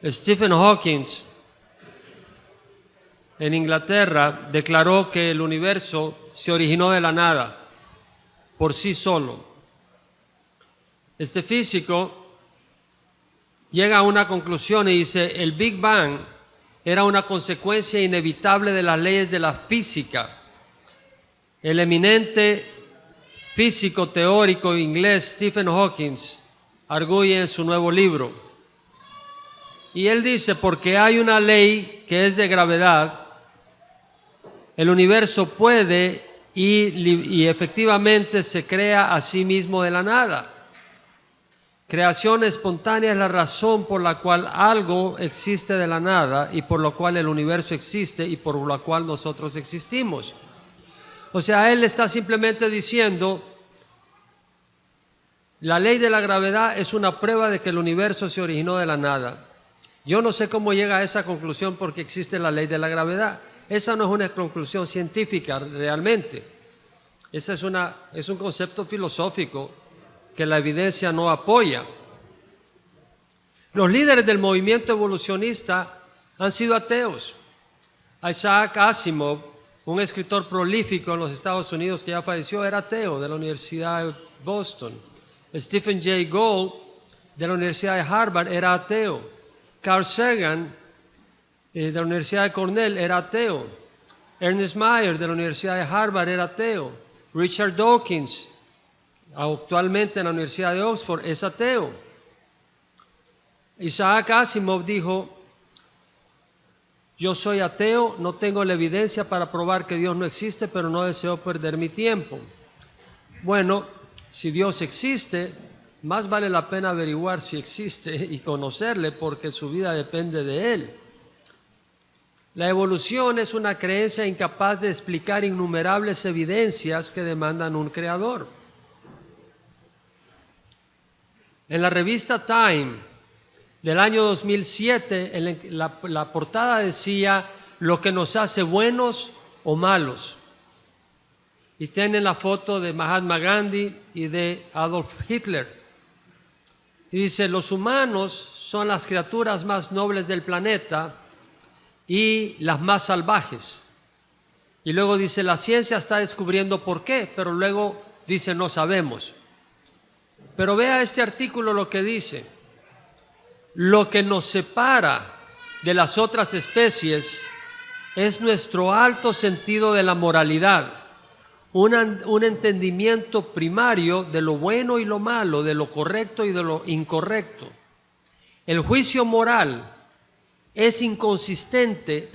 Stephen Hawking en Inglaterra declaró que el universo se originó de la nada, por sí solo. Este físico llega a una conclusión y dice: el Big Bang era una consecuencia inevitable de las leyes de la física. El eminente físico teórico inglés Stephen Hawking arguye en su nuevo libro. Y él dice: porque hay una ley que es de gravedad, el universo puede y efectivamente se crea a sí mismo de la nada. Creación espontánea es la razón por la cual algo existe de la nada y por lo cual el universo existe y por lo cual nosotros existimos. O sea, él está simplemente diciendo: la ley de la gravedad es una prueba de que el universo se originó de la nada. Yo no sé cómo llega a esa conclusión porque existe la ley de la gravedad. Esa no es una conclusión científica realmente. Esa es un concepto filosófico que la evidencia no apoya. Los líderes del movimiento evolucionista han sido ateos. Isaac Asimov, un escritor prolífico en los Estados Unidos que ya falleció, era ateo, de la Universidad de Boston. Stephen Jay Gould, de la Universidad de Harvard, era ateo. Carl Sagan, de la Universidad de Cornell, era ateo. Ernest Mayr, de la Universidad de Harvard, era ateo. Richard Dawkins, actualmente en la Universidad de Oxford, es ateo. Isaac Asimov dijo: yo soy ateo, no tengo la evidencia para probar que Dios no existe, pero no deseo perder mi tiempo. Bueno, si Dios existe, más vale la pena averiguar si existe y conocerle, porque su vida depende de él. La evolución es una creencia incapaz de explicar innumerables evidencias que demandan un creador. En la revista Time del año 2007, la portada decía: lo que nos hace buenos o malos. Y tienen la foto de Mahatma Gandhi y de Adolf Hitler. Y dice: los humanos son las criaturas más nobles del planeta y las más salvajes. Y luego dice: la ciencia está descubriendo por qué, pero luego dice: no sabemos. Pero vea este artículo lo que dice: lo que nos separa de las otras especies es nuestro alto sentido de la moralidad, un entendimiento primario de lo bueno y lo malo, de lo correcto y de lo incorrecto. El juicio moral es consistente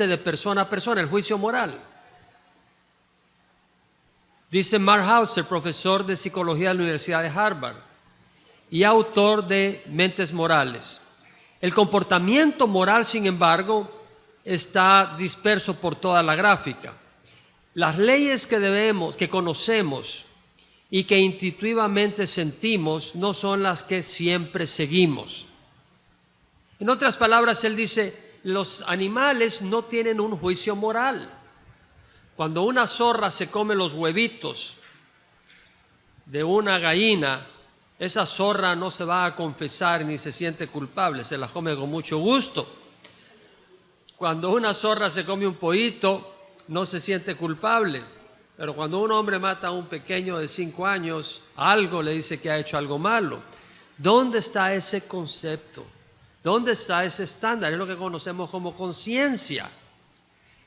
de persona a persona, el juicio moral. Dice Mark Hauser, profesor de psicología de la Universidad de Harvard y autor de Mentes Morales. El comportamiento moral, sin embargo, está disperso por toda la gráfica. Las leyes que conocemos y que intuitivamente sentimos no son las que siempre seguimos. En otras palabras, él dice: los animales no tienen un juicio moral. Cuando una zorra se come los huevitos de una gallina, esa zorra no se va a confesar ni se siente culpable, se la come con mucho gusto. Cuando una zorra se come un pollito, no se siente culpable. Pero cuando un hombre mata a un pequeño de 5 años, algo le dice que ha hecho algo malo. ¿Dónde está ese concepto? ¿Dónde está ese estándar? Es lo que conocemos como conciencia.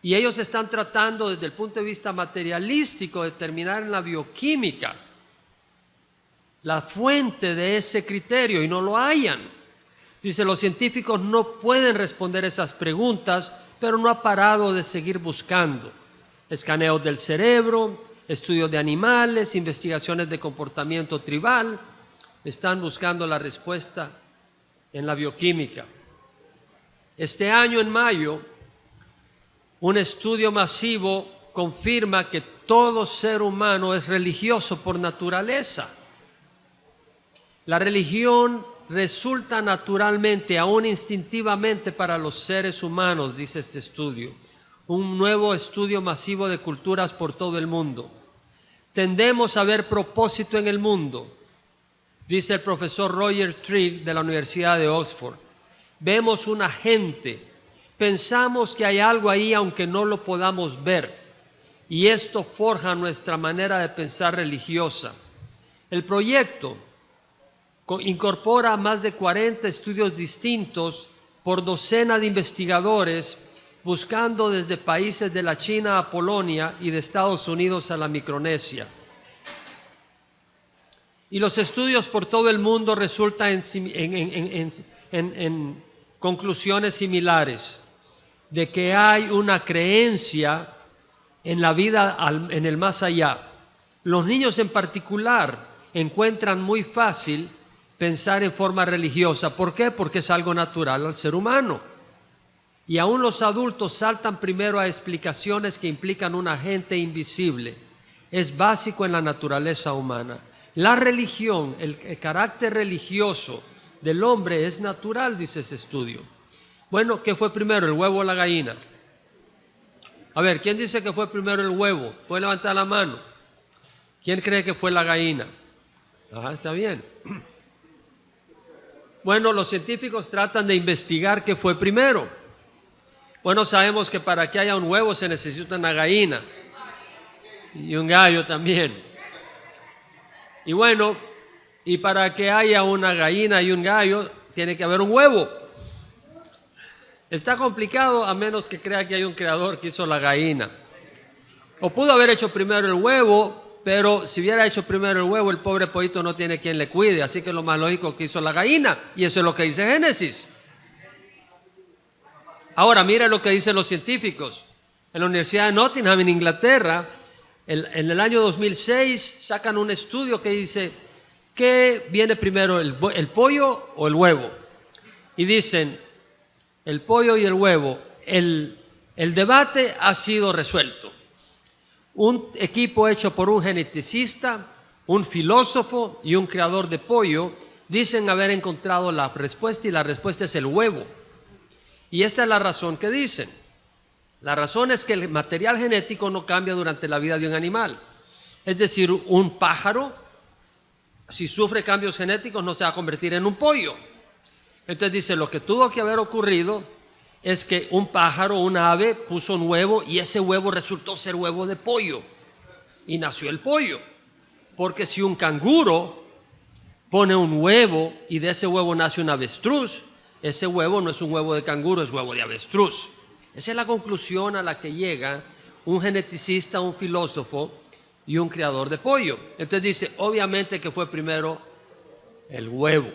Y ellos están tratando desde el punto de vista materialístico de determinar en la bioquímica la fuente de ese criterio y no lo hallan. Dice: los científicos no pueden responder esas preguntas, pero no ha parado de seguir buscando. Escaneos del cerebro, estudios de animales, investigaciones de comportamiento tribal, están buscando la respuesta en la bioquímica. Este año, en mayo, un estudio masivo confirma que todo ser humano es religioso por naturaleza. La religión resulta naturalmente, aún instintivamente, para los seres humanos, dice este estudio. Un nuevo estudio masivo de culturas por todo el mundo. Tendemos a ver propósito en el mundo, dice el profesor Roger Trigg de la Universidad de Oxford. vemos un agente, pensamos que hay algo ahí aunque no lo podamos ver, y esto forja nuestra manera de pensar religiosa. El proyecto incorpora más de 40 estudios distintos por docena de investigadores, buscando desde países de la China a Polonia y de Estados Unidos a la Micronesia. Y los estudios por todo el mundo resultan en conclusiones similares, de que hay una creencia en la vida en el más allá. Los niños en particular encuentran muy fácil pensar en forma religiosa. ¿Por qué? Porque es algo natural al ser humano. Y aún los adultos saltan primero a explicaciones que implican un agente invisible. Es básico en la naturaleza humana. La religión, el carácter religioso del hombre es natural, dice ese estudio. Bueno, ¿qué fue primero, el huevo o la gallina? A ver, ¿quién dice que fue primero el huevo? ¿Puede levantar la mano? ¿Quién cree que fue la gallina? Ah, está bien. Bueno, los científicos tratan de investigar qué fue primero. Bueno, sabemos que para que haya un huevo se necesita una gallina y un gallo también. Y bueno, y para que haya una gallina y un gallo tiene que haber un huevo. Está complicado a menos que crea que hay un creador que hizo la gallina. O pudo haber hecho primero el huevo, pero si hubiera hecho primero el huevo, el pobre pollito no tiene quien le cuide, así que lo más lógico que hizo la gallina, y eso es lo que dice Génesis. Ahora, mira lo que dicen los científicos. En la Universidad de Nottingham, en Inglaterra, en el año 2006, sacan un estudio que dice, ¿qué viene primero, el pollo o el huevo? Y dicen, el pollo y el huevo, el debate ha sido resuelto. Un equipo hecho por un geneticista, un filósofo y un creador de pollo dicen haber encontrado la respuesta, y la respuesta es el huevo. Y esta es la razón que dicen. La razón es que el material genético no cambia durante la vida de un animal. Es decir, un pájaro, si sufre cambios genéticos, no se va a convertir en un pollo. Entonces dice, lo que tuvo que haber ocurrido es que un pájaro, un ave, puso un huevo y ese huevo resultó ser huevo de pollo. Y nació el pollo. Porque si un canguro pone un huevo y de ese huevo nace un avestruz, ese huevo no es un huevo de canguro, es huevo de avestruz. Esa es la conclusión a la que llega un geneticista, un filósofo y un creador de pollo. Entonces dice, obviamente que fue primero el huevo.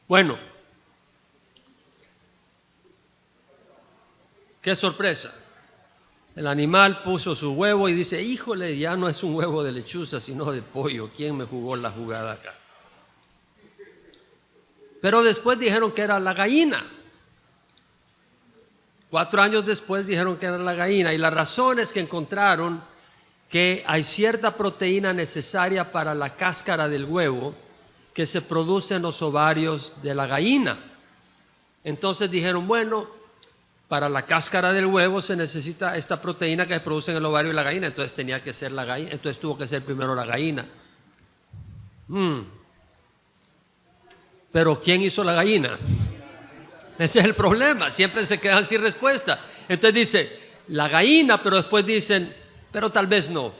Bueno, qué sorpresa. El animal puso su huevo y dice, híjole, ya no es un huevo de lechuza, sino de pollo. ¿Quién me jugó la jugada acá? Pero después dijeron que era la gallina. 4 años después dijeron que era la gallina. Y la razón es que encontraron que hay cierta proteína necesaria para la cáscara del huevo que se produce en los ovarios de la gallina. Entonces dijeron, bueno, para la cáscara del huevo se necesita esta proteína que se produce en el ovario de la gallina. Entonces tenía que ser la gallina. Entonces tuvo que ser primero la gallina. Pero ¿quién hizo la gallina? Ese es el problema, siempre se quedan sin respuesta. Entonces dice, la gallina, pero después dicen, pero tal vez no.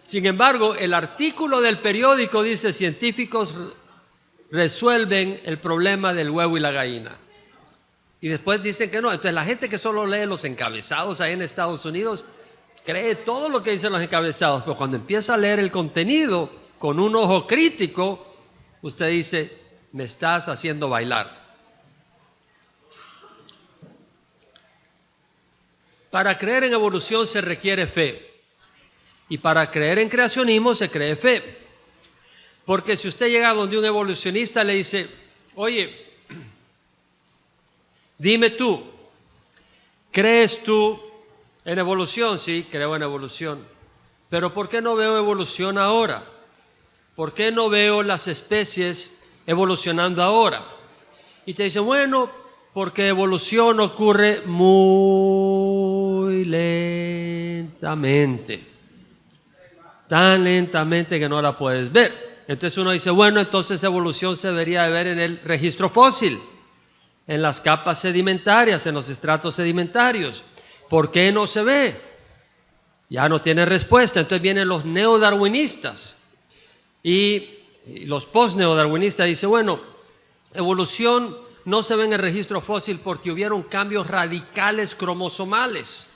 Sin embargo, el artículo del periódico dice, científicos resuelven el problema del huevo y la gallina. Y después dicen que no. Entonces la gente que solo lee los encabezados ahí en Estados Unidos, cree todo lo que dicen los encabezados, pero cuando empieza a leer el contenido con un ojo crítico, usted dice, me estás haciendo bailar. Para creer en evolución se requiere fe. Y para creer en creacionismo se cree fe. Porque si usted llega donde un evolucionista le dice, oye, dime tú, ¿crees tú en evolución? Sí, creo en evolución. Pero ¿por qué no veo evolución ahora? ¿Por qué no veo las especies evolucionando ahora? Y te dice, bueno, porque evolución ocurre muy lentamente. Tan lentamente que no la puedes ver. Entonces uno dice, bueno, entonces evolución se debería de ver en el registro fósil, en las capas sedimentarias, en los estratos sedimentarios. ¿Por qué no se ve? Ya no tiene respuesta. Entonces vienen los neodarwinistas y los post-neodarwinistas dicen, bueno, evolución no se ve en el registro fósil porque hubieron cambios radicales cromosomales,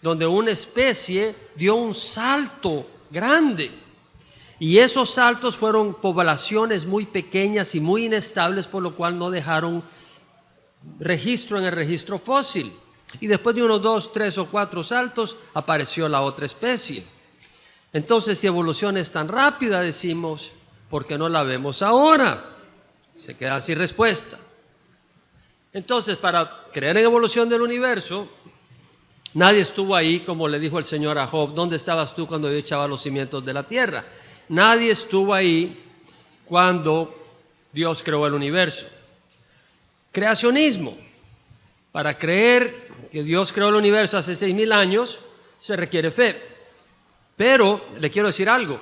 donde una especie dio un salto grande. Y esos saltos fueron poblaciones muy pequeñas y muy inestables, por lo cual no dejaron registro en el registro fósil. Y después de unos 2, 3 o 4 saltos, apareció la otra especie. Entonces, si evolución es tan rápida, decimos, ¿por qué no la vemos ahora? Se queda sin respuesta. Entonces, para creer en evolución del universo, nadie estuvo ahí, como le dijo el Señor a Job, ¿dónde estabas tú cuando yo echaba los cimientos de la tierra? Nadie estuvo ahí cuando Dios creó el universo. Creacionismo. Para creer que Dios creó el universo hace 6,000 años, se requiere fe. Pero le quiero decir algo.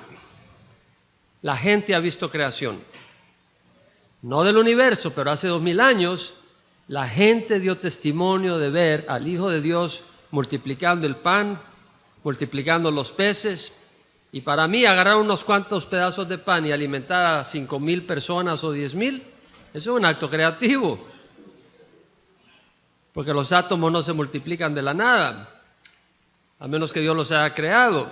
La gente ha visto creación. No del universo, pero hace 2,000 años, la gente dio testimonio de ver al Hijo de Dios multiplicando el pan, multiplicando los peces. Y para mí, agarrar unos cuantos pedazos de pan y alimentar a 5,000 personas o 10,000, eso es un acto creativo. Porque los átomos no se multiplican de la nada, a menos que Dios los haya creado.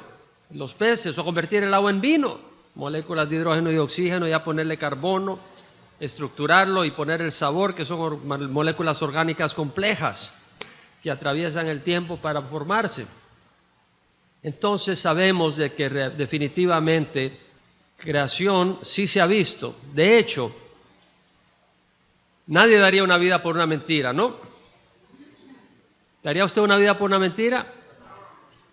Los peces, o convertir el agua en vino, moléculas de hidrógeno y oxígeno, ya ponerle carbono, estructurarlo y poner el sabor, que son moléculas orgánicas complejas que atraviesan el tiempo para formarse. Entonces sabemos de que definitivamente creación sí se ha visto. De hecho, nadie daría una vida por una mentira, ¿no? ¿Daría usted una vida por una mentira?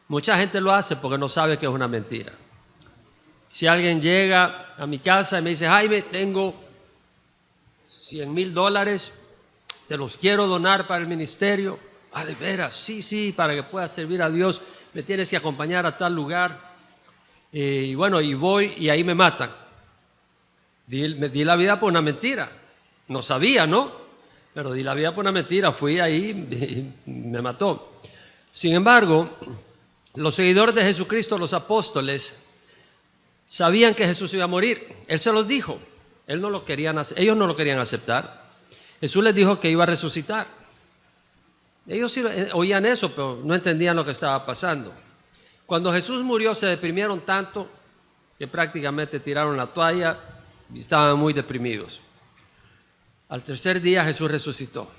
Mucha gente lo hace porque no sabe que es una mentira. Si alguien llega a mi casa y me dice, Jaime, tengo $100,000, te los quiero donar para el ministerio. Ah, de veras, sí, para que pueda servir a Dios, me tienes que acompañar a tal lugar. Y bueno, y voy y ahí me matan. Di la vida por una mentira. No sabía, ¿no? Pero di la vida por una mentira, fui ahí y me mató. Sin embargo, los seguidores de Jesucristo, los apóstoles, sabían que Jesús iba a morir. Él se los dijo. Ellos no lo querían aceptar. Jesús les dijo que iba a resucitar. Ellos sí oían eso, pero no entendían lo que estaba pasando. Cuando Jesús murió, se deprimieron tanto que prácticamente tiraron la toalla y estaban muy deprimidos. Al tercer día Jesús resucitó.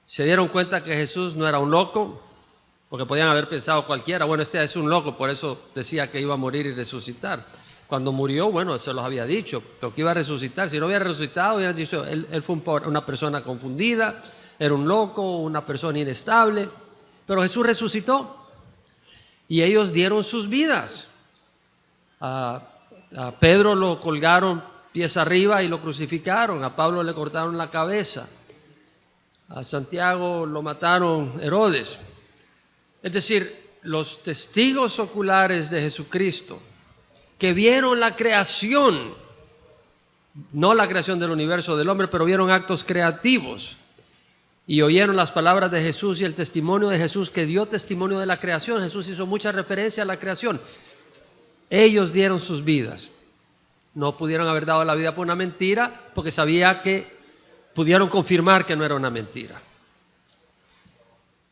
Se dieron cuenta que Jesús no era un loco, porque podían haber pensado cualquiera, bueno, este es un loco, por eso decía que iba a morir y resucitar. Cuando murió, bueno, se los había dicho, pero que iba a resucitar. Si no hubiera resucitado, hubieran dicho, él fue una persona confundida, era un loco, una persona inestable. Pero Jesús resucitó y ellos dieron sus vidas. A Pedro lo colgaron pies arriba y lo crucificaron. A Pablo le cortaron la cabeza. A Santiago lo mataron Herodes. Es decir, los testigos oculares de Jesucristo que vieron la creación, no la creación del universo del hombre, pero vieron actos creativos y oyeron las palabras de Jesús y el testimonio de Jesús, que dio testimonio de la creación. Jesús hizo mucha referencia a la creación. Ellos dieron sus vidas. No pudieron haber dado la vida por una mentira, porque sabía que pudieron confirmar que no era una mentira.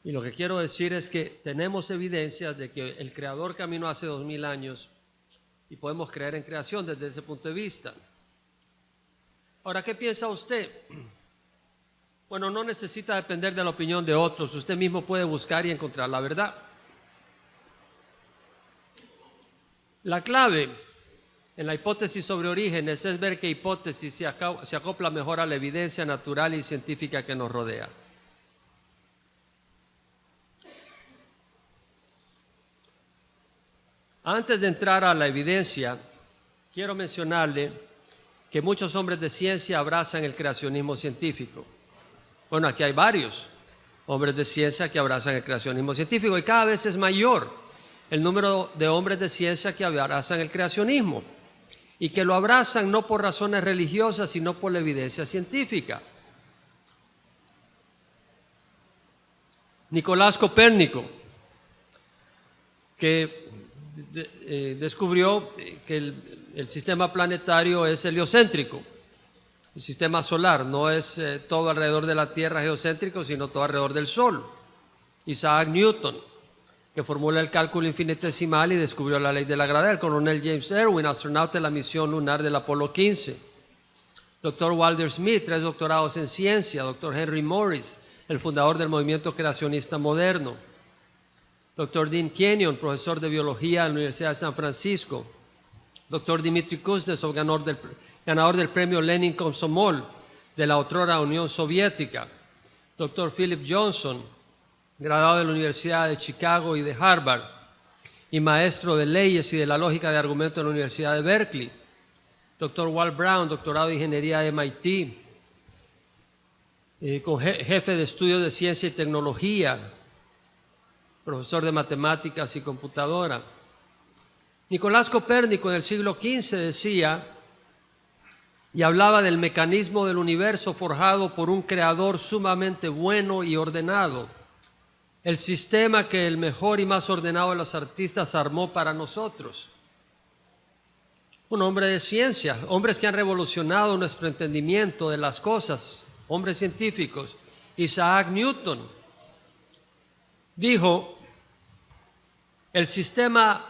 Y lo que quiero decir es que tenemos evidencias de que el Creador caminó hace 2,000 años y podemos creer en creación desde ese punto de vista. Ahora, ¿qué piensa usted? Bueno, no necesita depender de la opinión de otros. Usted mismo puede buscar y encontrar la verdad. La clave en la hipótesis sobre orígenes es ver qué hipótesis se acopla mejor a la evidencia natural y científica que nos rodea. Antes de entrar a la evidencia, quiero mencionarle que muchos hombres de ciencia abrazan el creacionismo científico. Bueno, aquí hay varios hombres de ciencia que abrazan el creacionismo científico y cada vez es mayor el número de hombres de ciencia que abrazan el creacionismo. y que lo abrazan no por razones religiosas, sino por la evidencia científica. Nicolás Copérnico, que descubrió que el sistema planetario es heliocéntrico. El sistema solar no es todo alrededor de la Tierra geocéntrico, sino todo alrededor del Sol. Isaac Newton, que formula el cálculo infinitesimal y descubrió la ley de la gravedad. El coronel James Irwin, astronauta de la misión lunar del Apolo 15. Dr. Walter Smith, 3 doctorados en ciencia. Dr. Henry Morris, el fundador del movimiento creacionista moderno. Dr. Dean Kenyon, profesor de biología en la Universidad de San Francisco. Dr. Dmitry Kuznetsov, ganador del premio Lenin Komsomol de la otrora Unión Soviética. Dr. Philip Johnson, graduado de la Universidad de Chicago y de Harvard, y maestro de leyes y de la lógica de argumento en la Universidad de Berkeley. Dr. Walt Brown, doctorado de ingeniería de MIT, jefe de estudios de ciencia y tecnología, profesor de matemáticas y computadora. Nicolás Copérnico en el siglo XV decía y hablaba del mecanismo del universo forjado por un creador sumamente bueno y ordenado, el sistema que el mejor y más ordenado de los artistas armó para nosotros. Un hombre de ciencia, hombres que han revolucionado nuestro entendimiento de las cosas, hombres científicos. Isaac Newton dijo: el sistema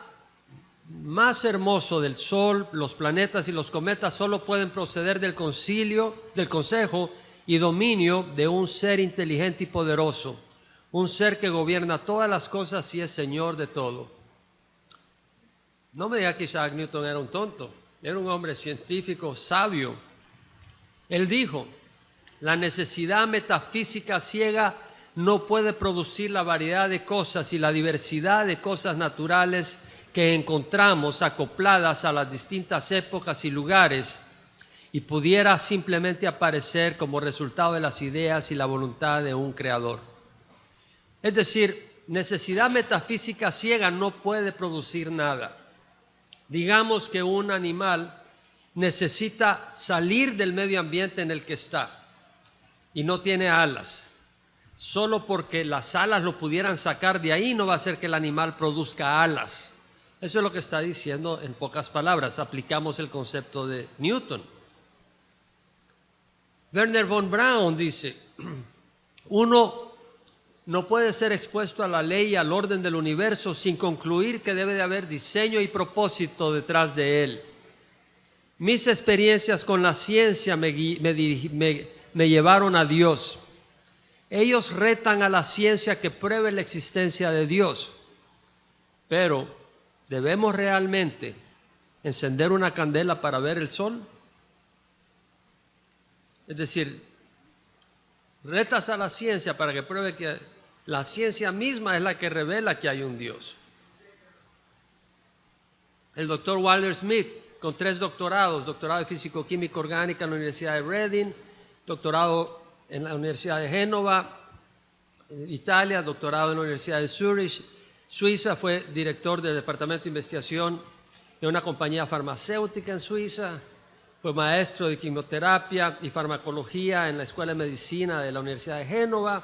más hermoso del Sol, los planetas y los cometas solo pueden proceder del consejo y dominio de un ser inteligente y poderoso, un ser que gobierna todas las cosas y es Señor de todo. No me diga que Isaac Newton era un tonto, era un hombre científico, sabio. Él dijo: la necesidad metafísica ciega no puede producir la variedad de cosas y la diversidad de cosas naturales que encontramos acopladas a las distintas épocas y lugares, y pudiera simplemente aparecer como resultado de las ideas y la voluntad de un creador. Es decir, necesidad metafísica ciega no puede producir nada. Digamos que un animal necesita salir del medio ambiente en el que está y no tiene alas. Solo porque las alas lo pudieran sacar de ahí no va a hacer que el animal produzca alas. Eso es lo que está diciendo en pocas palabras. Aplicamos el concepto de Newton. Werner von Braun dice: uno no puede ser expuesto a la ley y al orden del universo sin concluir que debe de haber diseño y propósito detrás de él. Mis experiencias con la ciencia me llevaron a Dios. Ellos retan a la ciencia que pruebe la existencia de Dios, pero ¿debemos realmente encender una candela para ver el sol? Es decir, retas a la ciencia para que pruebe que la ciencia misma es la que revela que hay un Dios. El doctor Walter Smith, con 3 doctorados, doctorado de Físico-Química Orgánica en la Universidad de Reading, doctorado en la Universidad de Génova, Italia, doctorado en la Universidad de Zurich, Suiza, fue director del Departamento de Investigación de una compañía farmacéutica en Suiza, fue maestro de quimioterapia y farmacología en la Escuela de Medicina de la Universidad de Génova,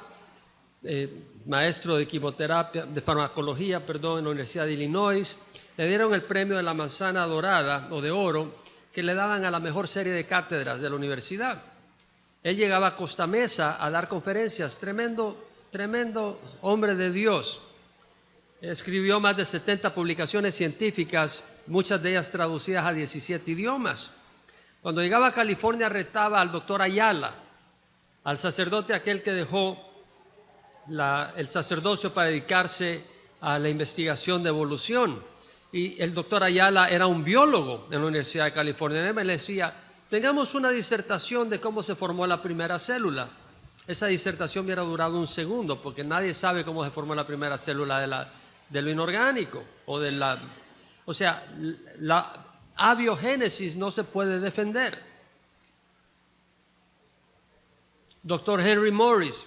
maestro de farmacología, en la Universidad de Illinois. Le dieron el premio de la manzana dorada o de oro que le daban a la mejor serie de cátedras de la universidad. Él llegaba a Costa Mesa a dar conferencias, tremendo hombre de Dios. Escribió más de 70 publicaciones científicas, muchas de ellas traducidas a 17 idiomas. Cuando llegaba a California retaba al doctor Ayala, al sacerdote aquel que dejó el sacerdocio para dedicarse a la investigación de evolución. Y el doctor Ayala era un biólogo en la Universidad de California. Él me decía: tengamos una disertación de cómo se formó la primera célula. Esa disertación hubiera durado un segundo, porque nadie sabe cómo se formó la primera célula de lo inorgánico. O sea, la abiogénesis no se puede defender. Doctor Henry Morris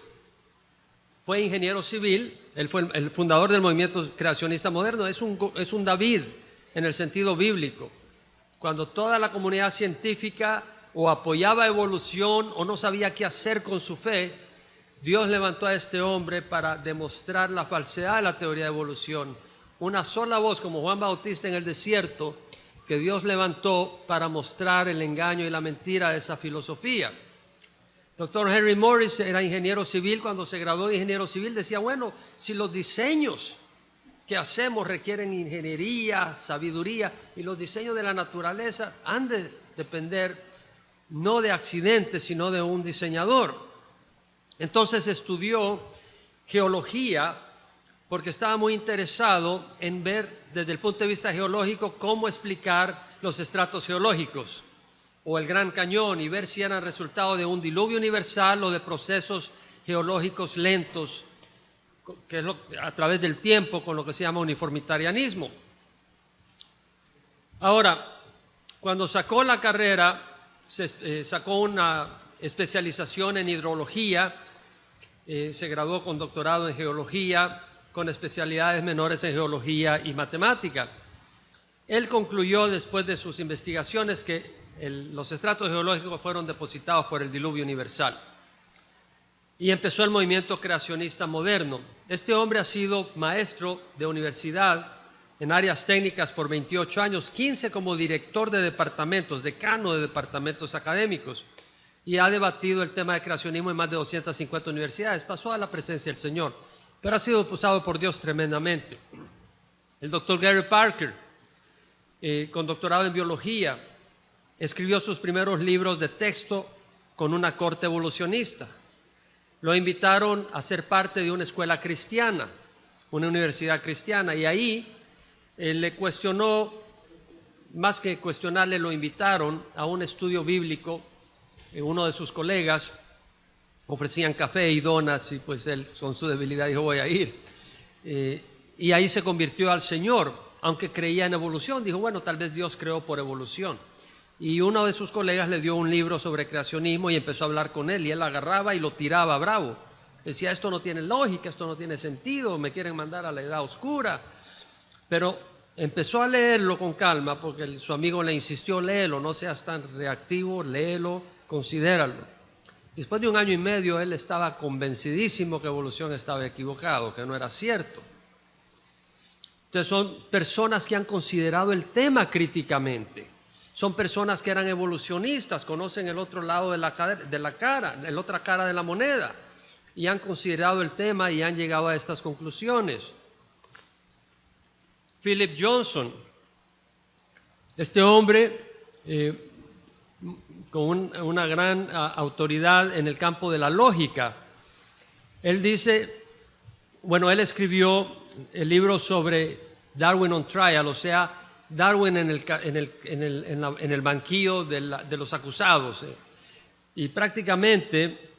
fue ingeniero civil, él fue el fundador del movimiento creacionista moderno, es un David en el sentido bíblico. cuando toda la comunidad científica o apoyaba evolución o no sabía qué hacer con su fe, Dios levantó a este hombre para demostrar la falsedad de la teoría de evolución. Una sola voz, como Juan Bautista en el desierto, que Dios levantó para mostrar el engaño y la mentira de esa filosofía. Dr. Henry Morris era ingeniero civil. Cuando se graduó de ingeniero civil decía, bueno, si los diseños que hacemos requieren ingeniería, sabiduría, y los diseños de la naturaleza han de depender no de accidentes, sino de un diseñador. Entonces estudió geología porque estaba muy interesado en ver desde el punto de vista geológico cómo explicar los estratos geológicos o el Gran Cañón y ver si eran resultado de un diluvio universal o de procesos geológicos lentos, que es a través del tiempo, con lo que se llama uniformitarianismo. Ahora, cuando sacó la carrera, sacó una especialización en hidrología, se graduó con doctorado en geología, con especialidades menores en geología y matemática. Él concluyó después de sus investigaciones que los estratos geológicos fueron depositados por el diluvio universal. Y empezó el movimiento creacionista moderno. Este hombre ha sido maestro de universidad en áreas técnicas por 28 años, 15 como director de departamentos, decano de departamentos académicos, y ha debatido el tema de creacionismo en más de 250 universidades. Pasó a la presencia del Señor, pero ha sido usado por Dios tremendamente. El doctor Gary Parker, con doctorado en biología, escribió sus primeros libros de texto con una corte evolucionista. Lo invitaron a ser parte de una escuela cristiana, una universidad cristiana, y ahí le cuestionó, más que cuestionarle, lo invitaron a un estudio bíblico. Uno de sus colegas ofrecían café y donuts y pues él con su debilidad dijo voy a ir. Y ahí se convirtió al Señor, aunque creía en evolución. Dijo, bueno, tal vez Dios creó por evolución. Y uno de sus colegas le dio un libro sobre creacionismo y empezó a hablar con él, y él agarraba y lo tiraba bravo. Decía, esto no tiene lógica, esto no tiene sentido, me quieren mandar a la edad oscura. Pero empezó a leerlo con calma porque su amigo le insistió, léelo, no seas tan reactivo, léelo, considéralo. Después de 1 año y medio él estaba convencidísimo que evolución estaba equivocado, que no era cierto. Entonces son personas que han considerado el tema críticamente. Son personas que eran evolucionistas, conocen el otro lado de la cara, la otra cara de la moneda, y han considerado el tema y han llegado a estas conclusiones. Philip Johnson, este hombre con una gran autoridad en el campo de la lógica, él dice, bueno, él escribió el libro sobre Darwin on Trial, o sea, Darwin en el banquillo de los acusados. Y prácticamente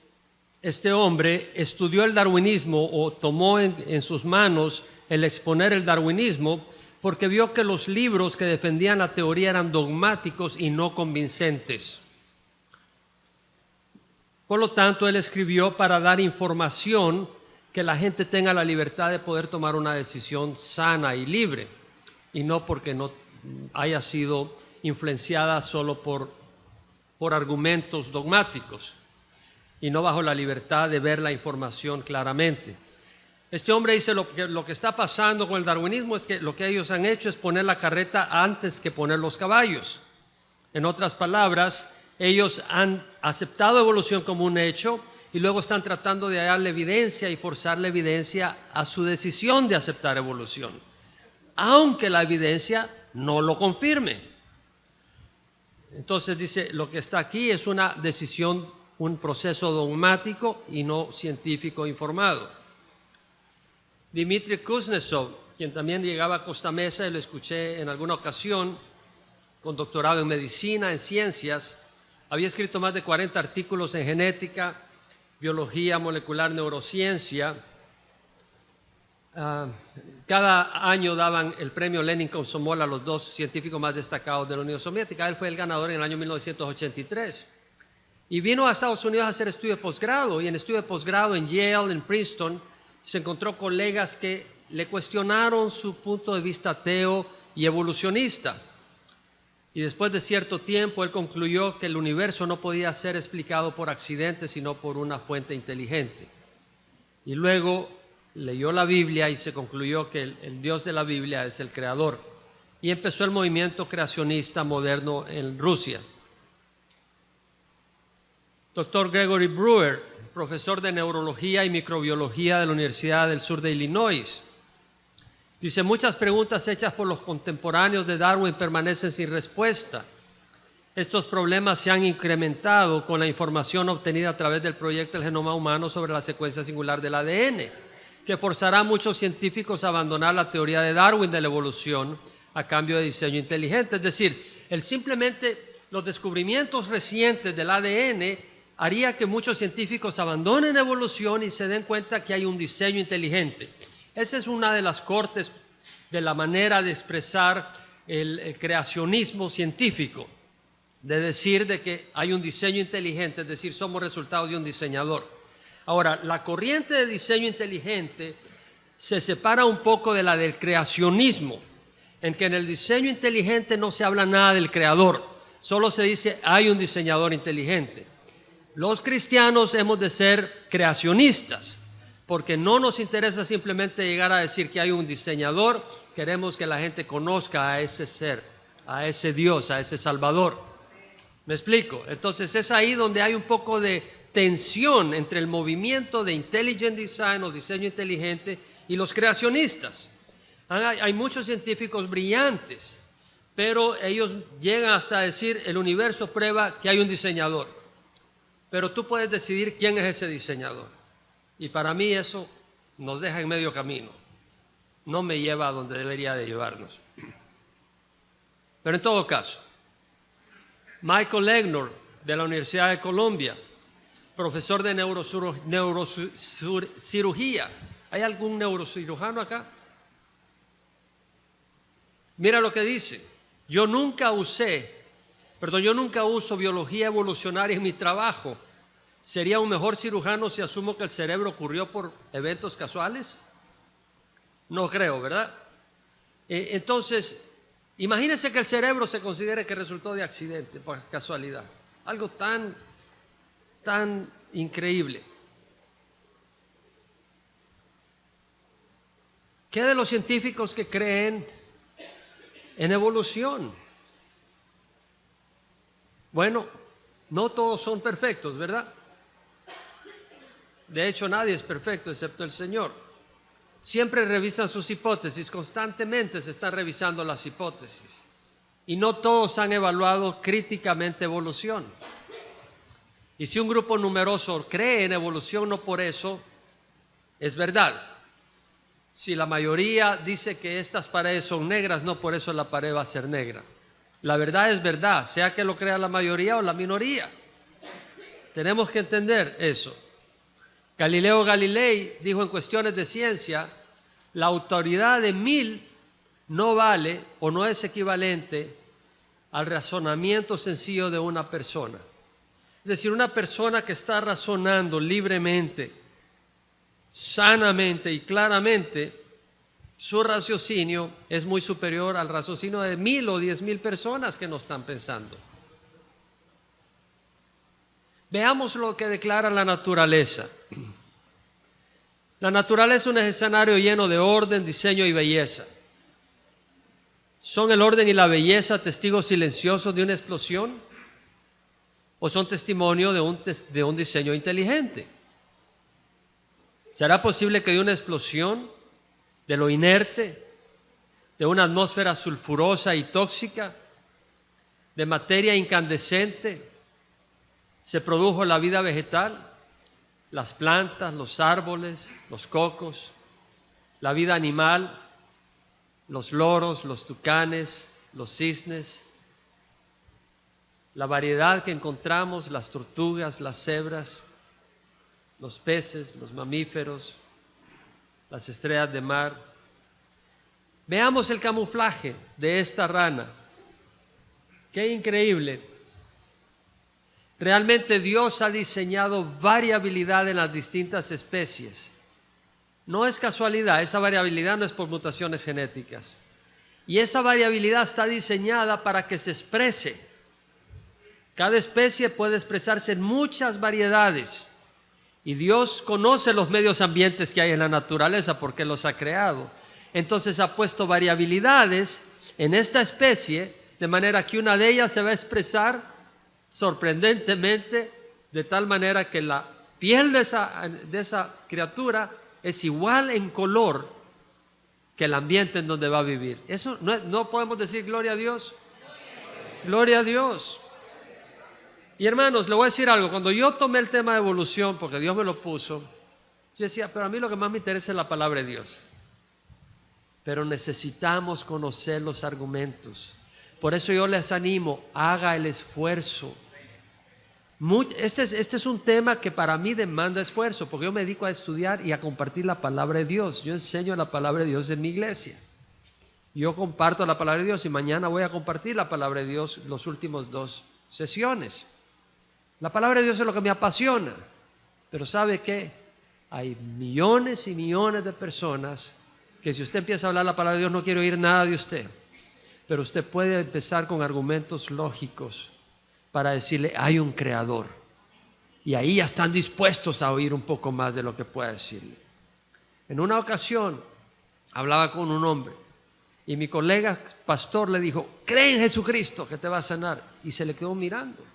este hombre estudió el darwinismo o tomó en sus manos el exponer el darwinismo porque vio que los libros que defendían la teoría eran dogmáticos y no convincentes. Por lo tanto, él escribió para dar información que la gente tenga la libertad de poder tomar una decisión sana y libre, y no porque no haya sido influenciada solo por argumentos dogmáticos y no bajo la libertad de ver la información claramente. Este hombre dice lo que está pasando con el darwinismo es que lo que ellos han hecho es poner la carreta antes que poner los caballos. En otras palabras, ellos han aceptado evolución como un hecho y luego están tratando de hallarle evidencia y forzar la evidencia a su decisión de aceptar evolución, aunque la evidencia no lo confirme. Entonces dice, lo que está aquí es una decisión, un proceso dogmático y no científico informado. Dmitry Kuznetsov, quien también llegaba a Costa Mesa y lo escuché en alguna ocasión, con doctorado en medicina, en ciencias, había escrito más de 40 artículos en genética, biología molecular, neurociencia. Cada año daban el premio Lenin-Komsomol a los 2 científicos más destacados de la Unión Soviética. Él fue el ganador en el año 1983. Y vino a Estados Unidos a hacer estudio de posgrado, y en estudio de posgrado en Yale, en Princeton, se encontró colegas que le cuestionaron su punto de vista ateo y evolucionista. Y después de cierto tiempo, él concluyó que el universo no podía ser explicado por accidente, sino por una fuente inteligente. Y luego leyó la Biblia y se concluyó que el Dios de la Biblia es el creador. Y empezó el movimiento creacionista moderno en Rusia. Dr. Gregory Brewer, profesor de neurología y microbiología de la Universidad del Sur de Illinois, dice: muchas preguntas hechas por los contemporáneos de Darwin permanecen sin respuesta. Estos problemas se han incrementado con la información obtenida a través del proyecto del genoma humano sobre la secuencia singular del ADN, que forzará a muchos científicos a abandonar la teoría de Darwin de la evolución a cambio de diseño inteligente. Es decir, simplemente los descubrimientos recientes del ADN haría que muchos científicos abandonen la evolución y se den cuenta que hay un diseño inteligente. Esa es una de las cortes de la manera de expresar el creacionismo científico, de decir de que hay un diseño inteligente, es decir, somos resultado de un diseñador. Ahora, la corriente de diseño inteligente se separa un poco de la del creacionismo, en que en el diseño inteligente no se habla nada del creador, solo se dice hay un diseñador inteligente. Los cristianos hemos de ser creacionistas, porque no nos interesa simplemente llegar a decir que hay un diseñador, queremos que la gente conozca a ese ser, a ese Dios, a ese Salvador. ¿Me explico? Entonces es ahí donde hay un poco de tensión entre el movimiento de Intelligent Design o diseño inteligente y los creacionistas. Hay muchos científicos brillantes, pero ellos llegan hasta decir el universo prueba que hay un diseñador, pero tú puedes decidir quién es ese diseñador. Y para mí eso nos deja en medio camino, no me lleva a donde debería de llevarnos. Pero en todo caso, Michael Legnor de la Universidad de Columbia, profesor de neurocirugía. ¿Hay algún neurocirujano acá? Mira lo que dice: yo nunca uso biología evolucionaria en mi trabajo. ¿Sería un mejor cirujano si asumo que el cerebro ocurrió por eventos casuales? No creo, ¿verdad? Entonces, imagínense que el cerebro se considere que resultó de accidente, por casualidad. Algo tan increíble. ¿Qué de los científicos que creen en evolución? Bueno, no todos son perfectos, ¿verdad? De hecho, nadie es perfecto excepto el Señor. Siempre revisan sus hipótesis, constantemente se están revisando las hipótesis. Y no todos han evaluado críticamente evolución. Y si un grupo numeroso cree en evolución, no por eso es verdad. Si la mayoría dice que estas paredes son negras, no por eso la pared va a ser negra. La verdad es verdad, sea que lo crea la mayoría o la minoría. Tenemos que entender eso. Galileo Galilei dijo en cuestiones de ciencia: la autoridad de 1000 no vale o no es equivalente al razonamiento sencillo de una persona. Es decir, una persona que está razonando libremente, sanamente y claramente, su raciocinio es muy superior al raciocinio de 1000 o 10,000 personas que no están pensando. Veamos lo que declara la naturaleza. La naturaleza es un escenario lleno de orden, diseño y belleza. ¿Son el orden y la belleza testigos silenciosos de una explosión? ¿O son testimonio de un diseño inteligente? ¿Será posible que de una explosión, de lo inerte, de una atmósfera sulfurosa y tóxica, de materia incandescente, se produjo la vida vegetal, las plantas, los árboles, los cocos, la vida animal, los loros, los tucanes, los cisnes, la variedad que encontramos, las tortugas, las cebras, los peces, los mamíferos, las estrellas de mar? Veamos el camuflaje de esta rana. ¡Qué increíble! Realmente Dios ha diseñado variabilidad en las distintas especies. No es casualidad, esa variabilidad no es por mutaciones genéticas. Y esa variabilidad está diseñada para que se exprese. Cada especie puede expresarse en muchas variedades. Y Dios conoce los medios ambientes que hay en la naturaleza porque los ha creado. Entonces ha puesto variabilidades en esta especie, de manera que una de ellas se va a expresar sorprendentemente, de tal manera que la piel de esa criatura es igual en color que el ambiente en donde va a vivir. Eso no podemos decir gloria a Dios. Gloria a Dios. Y hermanos, le voy a decir algo. Cuando yo tomé el tema de evolución, porque Dios me lo puso, yo decía, pero a mí lo que más me interesa es la palabra de Dios. Pero necesitamos conocer los argumentos. Por eso yo les animo, haga el esfuerzo. Este es un tema que para mí demanda esfuerzo, porque yo me dedico a estudiar y a compartir la palabra de Dios. Yo enseño la palabra de Dios en mi iglesia. Yo comparto la palabra de Dios y mañana voy a compartir la palabra de Dios los últimos 2 sesiones. La palabra de Dios es lo que me apasiona. Pero ¿sabe qué? Hay millones y millones de personas que si usted empieza a hablar la palabra de Dios no quiere oír nada de usted. Pero usted puede empezar con argumentos lógicos para decirle, hay un creador. Y ahí ya están dispuestos a oír un poco más de lo que pueda decirle. En una ocasión, hablaba con un hombre y mi colega pastor le dijo, cree en Jesucristo que te va a sanar. Y se le quedó mirando.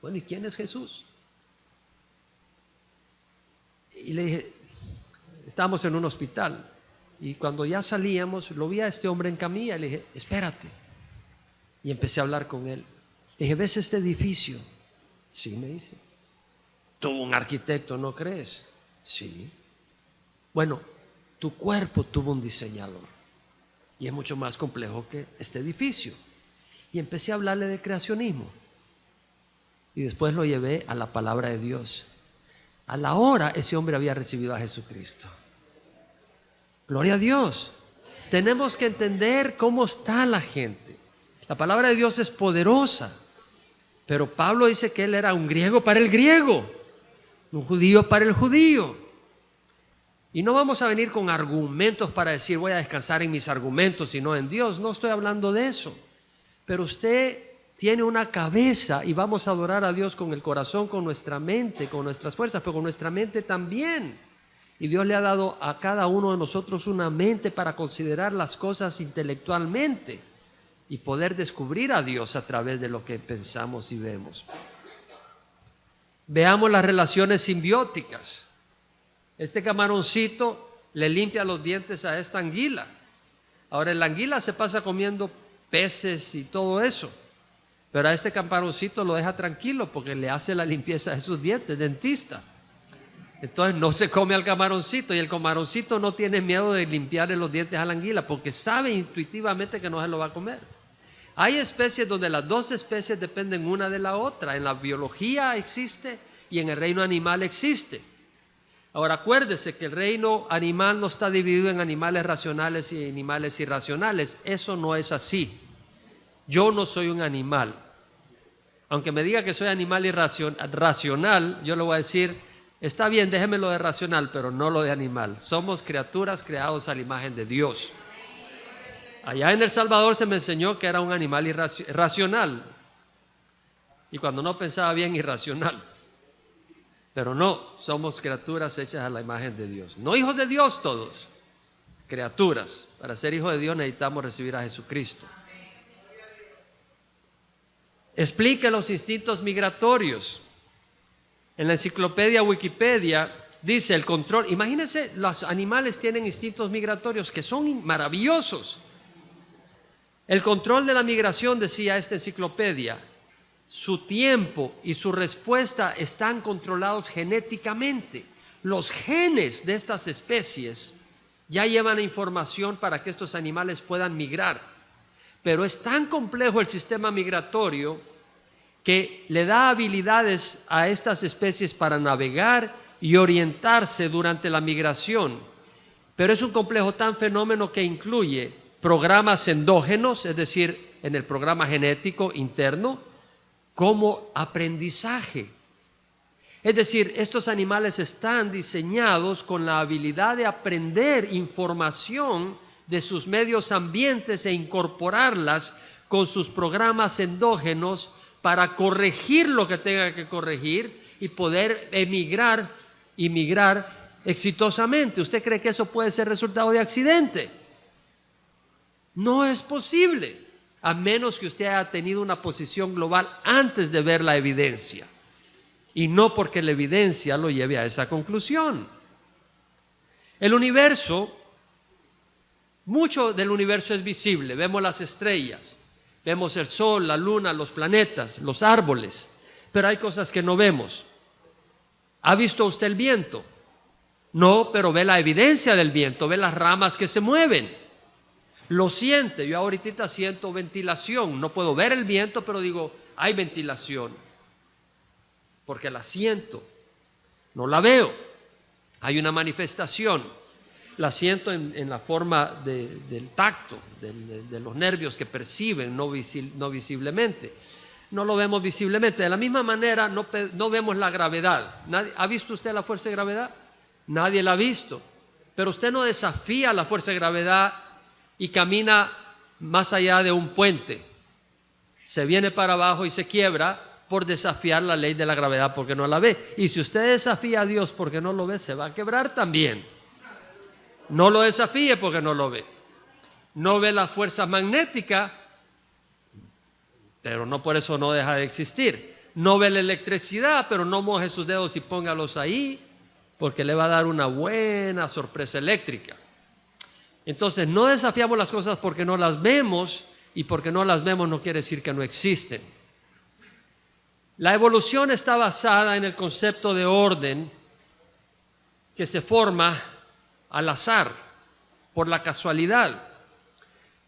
Bueno, ¿y quién es Jesús? Y le dije, estábamos en un hospital. Y cuando ya salíamos, lo vi a este hombre en camilla y le dije, espérate. Y empecé a hablar con él. Le dije, ¿ves este edificio? Sí, me dice. Tuvo un arquitecto, ¿no crees? Sí. Bueno, tu cuerpo tuvo un diseñador. Y es mucho más complejo que este edificio. Y empecé a hablarle del creacionismo. Y después lo llevé a la palabra de Dios. A la hora ese hombre había recibido a Jesucristo. Gloria a Dios. Tenemos que entender cómo está la gente. La palabra de Dios es poderosa. Pero Pablo dice que él era un griego para el griego, un judío para el judío. Y no vamos a venir con argumentos para decir voy a descansar en mis argumentos y no en Dios. No estoy hablando de eso. Pero usted tiene una cabeza y vamos a adorar a Dios con el corazón, con nuestra mente, con nuestras fuerzas, pero con nuestra mente también. Y Dios le ha dado a cada uno de nosotros una mente para considerar las cosas intelectualmente y poder descubrir a Dios a través de lo que pensamos y vemos. Veamos las relaciones simbióticas. Este camaroncito le limpia los dientes a esta anguila. Ahora la anguila se pasa comiendo peces y todo eso, pero a este camaroncito lo deja tranquilo porque le hace la limpieza de sus dientes, dentista. Entonces no se come al camaroncito y el camaroncito no tiene miedo de limpiarle los dientes a la anguila porque sabe intuitivamente que no se lo va a comer. Hay especies donde las 2 especies dependen una de la otra. En la biología existe y en el reino animal existe. Ahora acuérdese que el reino animal no está dividido en animales racionales y animales irracionales. Eso no es así. Yo no soy un animal. Aunque me diga que soy animal racional, yo le voy a decir, está bien, déjeme lo de racional, pero no lo de animal. Somos criaturas creadas a la imagen de Dios. Allá en El Salvador se me enseñó que era un animal irracional. Y cuando no pensaba bien, irracional. Pero no, somos criaturas hechas a la imagen de Dios. No hijos de Dios todos, criaturas. Para ser hijos de Dios necesitamos recibir a Jesucristo. Explica los instintos migratorios. En la enciclopedia Wikipedia dice el control. Imagínense, los animales tienen instintos migratorios que son maravillosos. El control de la migración, decía esta enciclopedia, su tiempo y su respuesta están controlados genéticamente. Los genes de estas especies ya llevan información para que estos animales puedan migrar. Pero es tan complejo el sistema migratorio que le da habilidades a estas especies para navegar y orientarse durante la migración. Pero es un complejo tan fenómeno que incluye programas endógenos, es decir, en el programa genético interno, como aprendizaje. Es decir, estos animales están diseñados con la habilidad de aprender información de sus medios ambientes e incorporarlas con sus programas endógenos para corregir lo que tenga que corregir y poder migrar exitosamente. ¿Usted cree que eso puede ser resultado de accidente? No es posible, a menos que usted haya tenido una posición global antes de ver la evidencia, y no porque la evidencia lo lleve a esa conclusión. El universo, mucho del universo es visible. Vemos las estrellas, vemos el sol, la luna, los planetas, los árboles, pero hay cosas que no vemos. ¿Ha visto usted el viento? No, pero ve la evidencia del viento, ve las ramas que se mueven. Lo siente. Yo ahorita siento ventilación. No puedo ver el viento, pero digo, hay ventilación, porque la siento. No la veo. Hay una manifestación. La siento en la forma del tacto, de los nervios que perciben, no visiblemente. No lo vemos visiblemente. De la misma manera, no vemos la gravedad. ¿Ha visto usted la fuerza de gravedad? Nadie la ha visto. Pero usted no desafía la fuerza de gravedad y camina más allá de un puente. Se viene para abajo y se quiebra por desafiar la ley de la gravedad porque no la ve. Y si usted desafía a Dios porque no lo ve, se va a quebrar también. No lo desafíe porque no lo ve. No ve la fuerza magnética, pero no por eso no deja de existir. No ve la electricidad, pero no moje sus dedos y póngalos ahí, porque le va a dar una buena sorpresa eléctrica. Entonces, no desafiamos las cosas porque no las vemos, y porque no las vemos no quiere decir que no existen. La evolución está basada en el concepto de orden que se forma al azar, por la casualidad.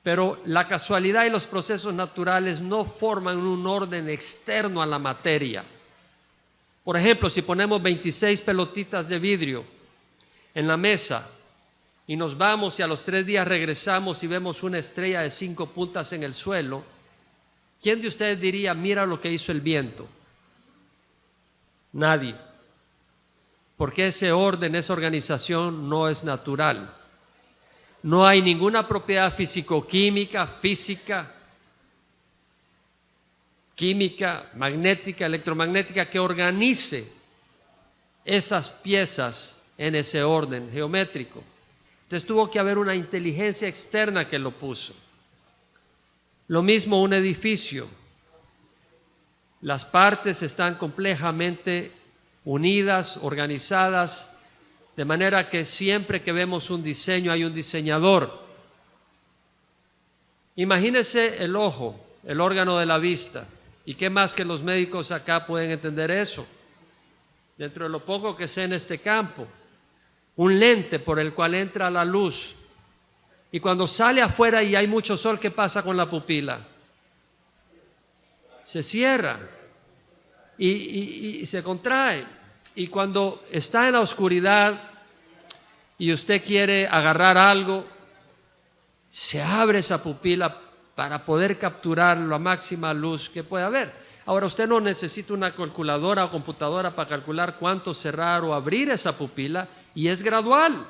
Pero la casualidad y los procesos naturales no forman un orden externo a la materia. Por ejemplo, si ponemos 26 pelotitas de vidrio en la mesa y nos vamos y a los 3 días regresamos y vemos una estrella de 5 puntas en el suelo, ¿quién de ustedes diría, mira lo que hizo el viento? Nadie. Porque ese orden, esa organización no es natural. No hay ninguna propiedad físico-química, física, química, magnética, electromagnética que organice esas piezas en ese orden geométrico. Entonces tuvo que haber una inteligencia externa que lo puso. Lo mismo un edificio. Las partes están complejamente unidas, organizadas, de manera que siempre que vemos un diseño hay un diseñador. Imagínese el ojo, el órgano de la vista. ¿Y qué más que los médicos acá pueden entender eso? Dentro de lo poco que sé en este campo, un lente por el cual entra la luz. Y cuando sale afuera y hay mucho sol, ¿qué pasa con la pupila? Se cierra y se contrae. Y cuando está en la oscuridad y usted quiere agarrar algo, se abre esa pupila para poder capturar la máxima luz que pueda haber. Ahora, usted no necesita una calculadora o computadora para calcular cuánto cerrar o abrir esa pupila, y es gradual.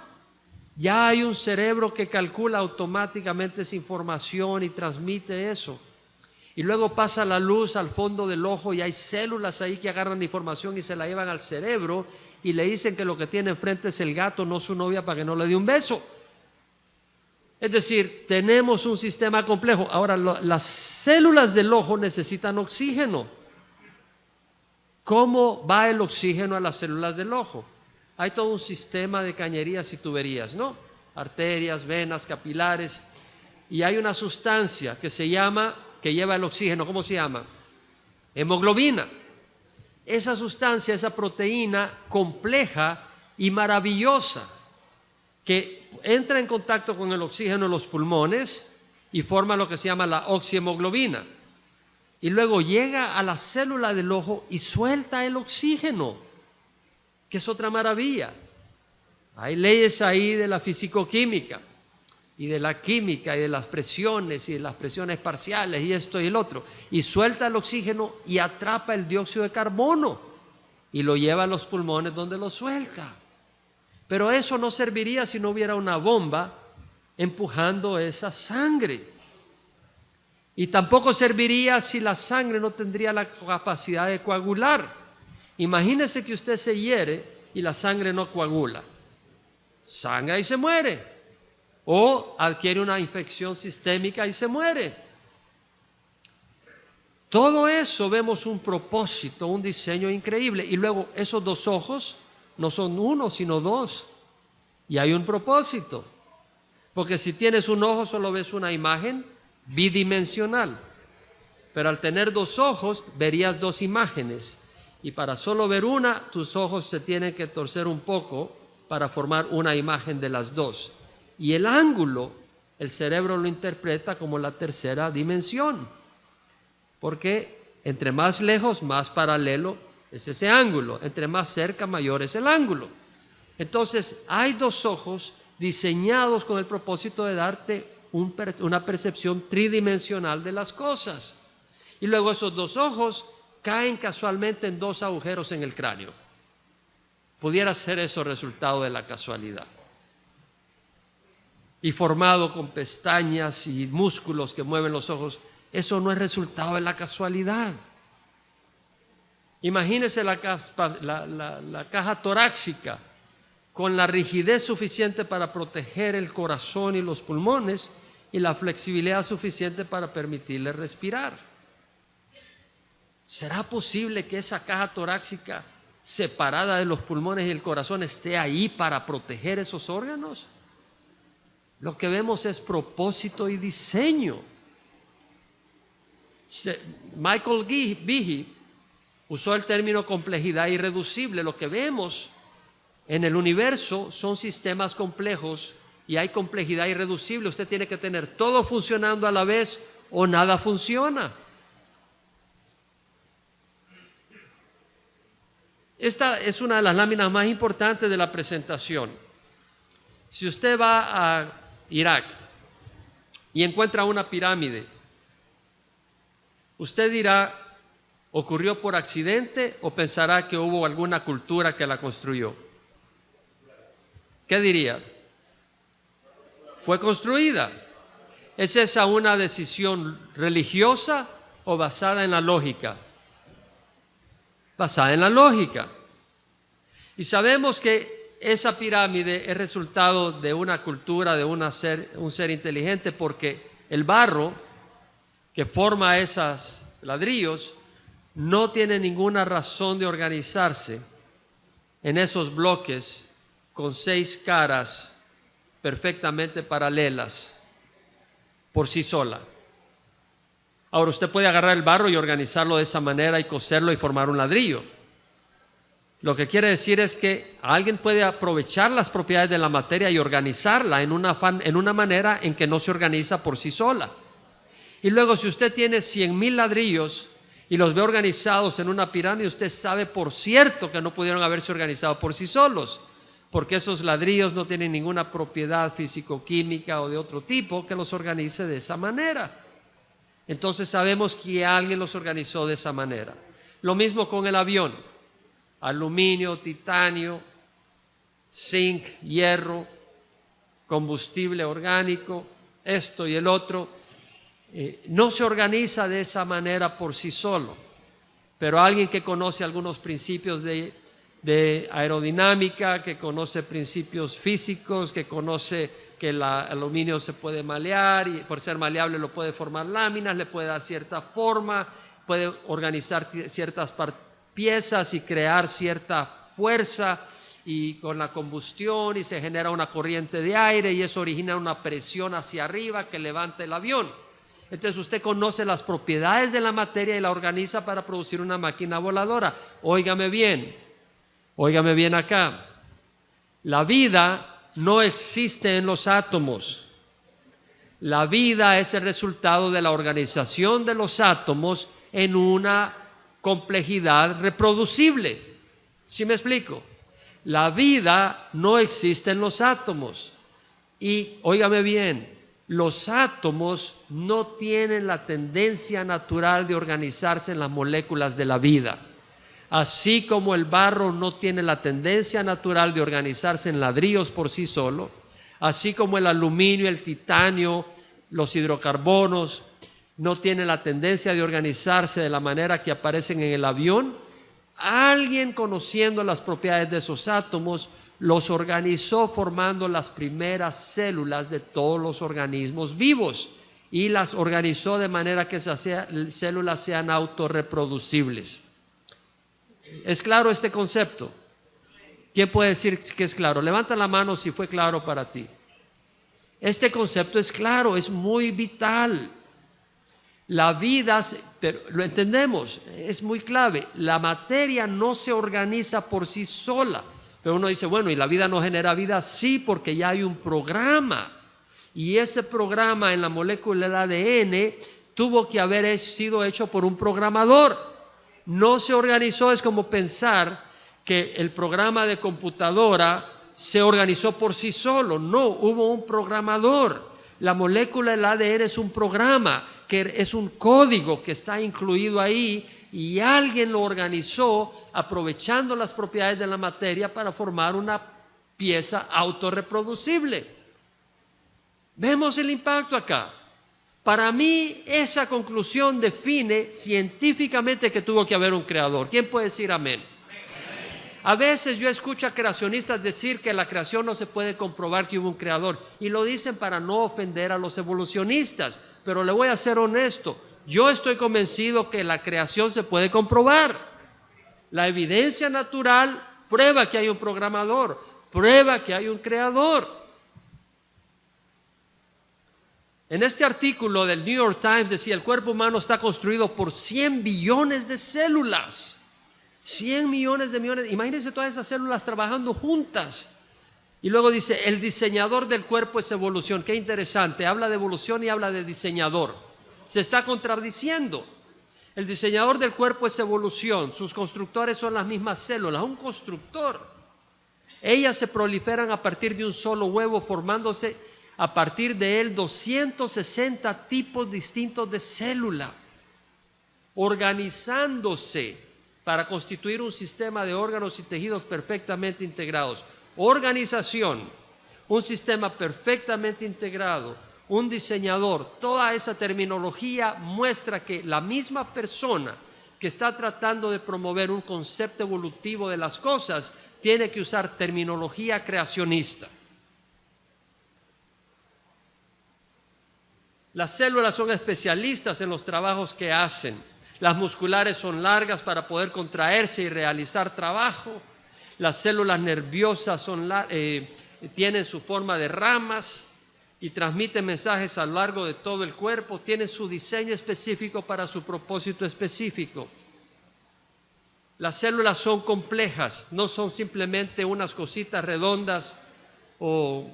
Ya hay un cerebro que calcula automáticamente esa información y transmite eso. Y luego pasa la luz al fondo del ojo y hay células ahí que agarran información y se la llevan al cerebro y le dicen que lo que tiene enfrente es el gato, no su novia, para que no le dé un beso. Es decir, tenemos un sistema complejo. Ahora, las células del ojo necesitan oxígeno. ¿Cómo va el oxígeno a las células del ojo? Hay todo un sistema de cañerías y tuberías, ¿no? Arterias, venas, capilares. Y hay una sustancia que lleva el oxígeno. ¿Cómo se llama? Hemoglobina. Esa sustancia, esa proteína compleja y maravillosa que entra en contacto con el oxígeno en los pulmones y forma lo que se llama la oxihemoglobina. Y luego llega a la célula del ojo y suelta el oxígeno, que es otra maravilla. Hay leyes ahí de la fisicoquímica y de la química y de las presiones y de las presiones parciales y esto y el otro. Y suelta el oxígeno y atrapa el dióxido de carbono y lo lleva a los pulmones donde lo suelta. Pero eso no serviría si no hubiera una bomba empujando esa sangre. Y tampoco serviría si la sangre no tendría la capacidad de coagular. Imagínese que usted se hiere y la sangre no coagula. Sangra y se muere. O adquiere una infección sistémica y se muere. Todo eso vemos un propósito, un diseño increíble. Y luego esos dos ojos no son uno, sino dos. Y hay un propósito. Porque si tienes un ojo solo ves una imagen bidimensional. Pero al tener dos ojos verías dos imágenes. Y para solo ver una, tus ojos se tienen que torcer un poco para formar una imagen de las dos. Y el ángulo, el cerebro lo interpreta como la tercera dimensión. Porque entre más lejos, más paralelo es ese ángulo. Entre más cerca, mayor es el ángulo. Entonces, hay dos ojos diseñados con el propósito de darte una percepción tridimensional de las cosas. Y luego esos dos ojos caen casualmente en dos agujeros en el cráneo. Pudiera ser eso resultado de la casualidad. Y formado con pestañas y músculos que mueven los ojos, eso no es resultado de la casualidad. Imagínese la caja torácica con la rigidez suficiente para proteger el corazón y los pulmones y la flexibilidad suficiente para permitirle respirar. ¿Será posible que esa caja torácica separada de los pulmones y el corazón esté ahí para proteger esos órganos? Lo que vemos es propósito y diseño. Michael Behe usó el término complejidad irreducible. Lo que vemos en el universo son sistemas complejos y hay complejidad irreducible. Usted tiene que tener todo funcionando a la vez o nada funciona. Esta es una de las láminas más importantes de la presentación. Si usted va a Irak y encuentra una pirámide, usted dirá, ¿ocurrió por accidente o pensará que hubo alguna cultura que la construyó? ¿Qué diría? Fue construida. ¿Es esa una decisión religiosa o basada en la lógica? Basada en la lógica. Y sabemos que esa pirámide es resultado de una cultura, de un ser inteligente, porque el barro que forma esos ladrillos no tiene ninguna razón de organizarse en esos bloques con 6 caras perfectamente paralelas por sí sola. Ahora usted puede agarrar el barro y organizarlo de esa manera y coserlo y formar un ladrillo. Lo que quiere decir es que alguien puede aprovechar las propiedades de la materia y organizarla en una manera en que no se organiza por sí sola. Y luego si usted tiene 100,000 ladrillos y los ve organizados en una pirámide, usted sabe por cierto que no pudieron haberse organizado por sí solos, porque esos ladrillos no tienen ninguna propiedad físico-química o de otro tipo que los organice de esa manera. Entonces sabemos que alguien los organizó de esa manera. Lo mismo con el avión. Aluminio, titanio, zinc, hierro, combustible orgánico, esto y el otro. No se organiza de esa manera por sí solo. Pero alguien que conoce algunos principios de aerodinámica, que conoce principios físicos, que conoce que el aluminio se puede malear y por ser maleable lo puede formar láminas, le puede dar cierta forma, puede organizar ciertas piezas y crear cierta fuerza y con la combustión y se genera una corriente de aire y eso origina una presión hacia arriba que levanta el avión. Entonces usted conoce las propiedades de la materia y la organiza para producir una máquina voladora. Óigame bien acá. La vida no existe en los átomos. La vida es el resultado de la organización de los átomos en una complejidad reproducible. ¿Sí me explico? La vida no existe en los átomos. Y óigame bien, los átomos no tienen la tendencia natural de organizarse en las moléculas de la vida. Así como el barro no tiene la tendencia natural de organizarse en ladrillos por sí solo, Así como el aluminio, el titanio, los hidrocarbonos no tienen la tendencia de organizarse de la manera que aparecen en el avión, alguien, conociendo las propiedades de esos átomos, los organizó formando las primeras células de todos los organismos vivos y las organizó de manera que esas células sean autorreproducibles. ¿Es claro este concepto? ¿Quién puede decir que es claro? Levanta la mano si fue claro para ti. Este concepto es claro, es muy vital. La vida, pero lo entendemos, es muy clave. La materia no se organiza por sí sola. Pero uno dice, bueno, ¿y la vida no genera vida? Sí, porque ya hay un programa. Y ese programa en la molécula del ADN tuvo que haber sido hecho por un programador. No se organizó, es como pensar que el programa de computadora se organizó por sí solo. No, hubo un programador. La molécula del ADN es un programa, que es un código que está incluido ahí, y alguien lo organizó aprovechando las propiedades de la materia para formar una pieza autorreproducible. Vemos el impacto acá. Para mí, esa conclusión define científicamente que tuvo que haber un creador. ¿Quién puede decir amén? A veces yo escucho a creacionistas decir que la creación no se puede comprobar que hubo un creador, y lo dicen para no ofender a los evolucionistas, pero le voy a ser honesto, yo estoy convencido que la creación se puede comprobar. La evidencia natural prueba que hay un programador, prueba que hay un creador. En este artículo del New York Times decía, el cuerpo humano está construido por 100 billones de células. 100 millones de millones, imagínense todas esas células trabajando juntas. Y luego dice, el diseñador del cuerpo es evolución. Qué interesante, habla de evolución y habla de diseñador. Se está contradiciendo. El diseñador del cuerpo es evolución, sus constructores son las mismas células, un constructor. Ellas se proliferan a partir de un solo huevo, formándose a partir de él 260 tipos distintos de célula, organizándose para constituir un sistema de órganos y tejidos perfectamente integrados. Organización, un sistema perfectamente integrado, un diseñador, toda esa terminología muestra que la misma persona que está tratando de promover un concepto evolutivo de las cosas tiene que usar terminología creacionista. Las células son especialistas en los trabajos que hacen. Las musculares son largas para poder contraerse y realizar trabajo. Las células nerviosas tienen su forma de ramas y transmiten mensajes a lo largo de todo el cuerpo. Tienen su diseño específico para su propósito específico. Las células son complejas, no son simplemente unas cositas redondas o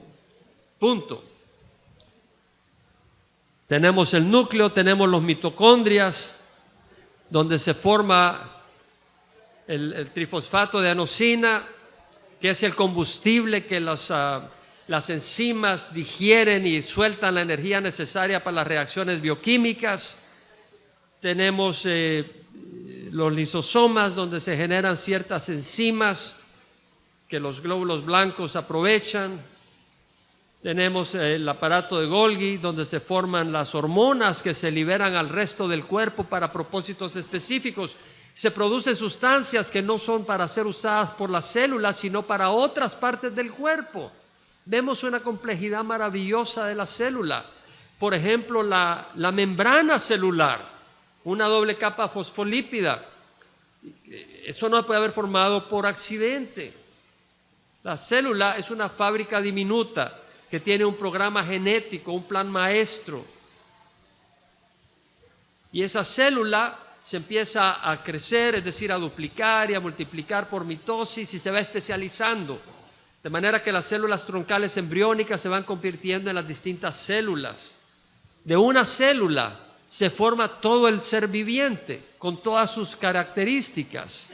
punto. Tenemos el núcleo, tenemos los mitocondrias, donde se forma el trifosfato de adenosina, que es el combustible que las enzimas digieren y sueltan la energía necesaria para las reacciones bioquímicas. Tenemos los lisosomas, donde se generan ciertas enzimas que los glóbulos blancos aprovechan. Tenemos el aparato de Golgi, donde se forman las hormonas que se liberan al resto del cuerpo para propósitos específicos. Se producen sustancias que no son para ser usadas por las células, sino para otras partes del cuerpo. Vemos una complejidad maravillosa de la célula. Por ejemplo, la membrana celular, una doble capa fosfolípida. Eso no puede haber formado por accidente. La célula es una fábrica diminuta que tiene un programa genético, un plan maestro. Y esa célula se empieza a crecer, es decir, a duplicar y a multiplicar por mitosis, y se va especializando. De manera que las células troncales embriónicas se van convirtiendo en las distintas células. De una célula se forma todo el ser viviente, con todas sus características.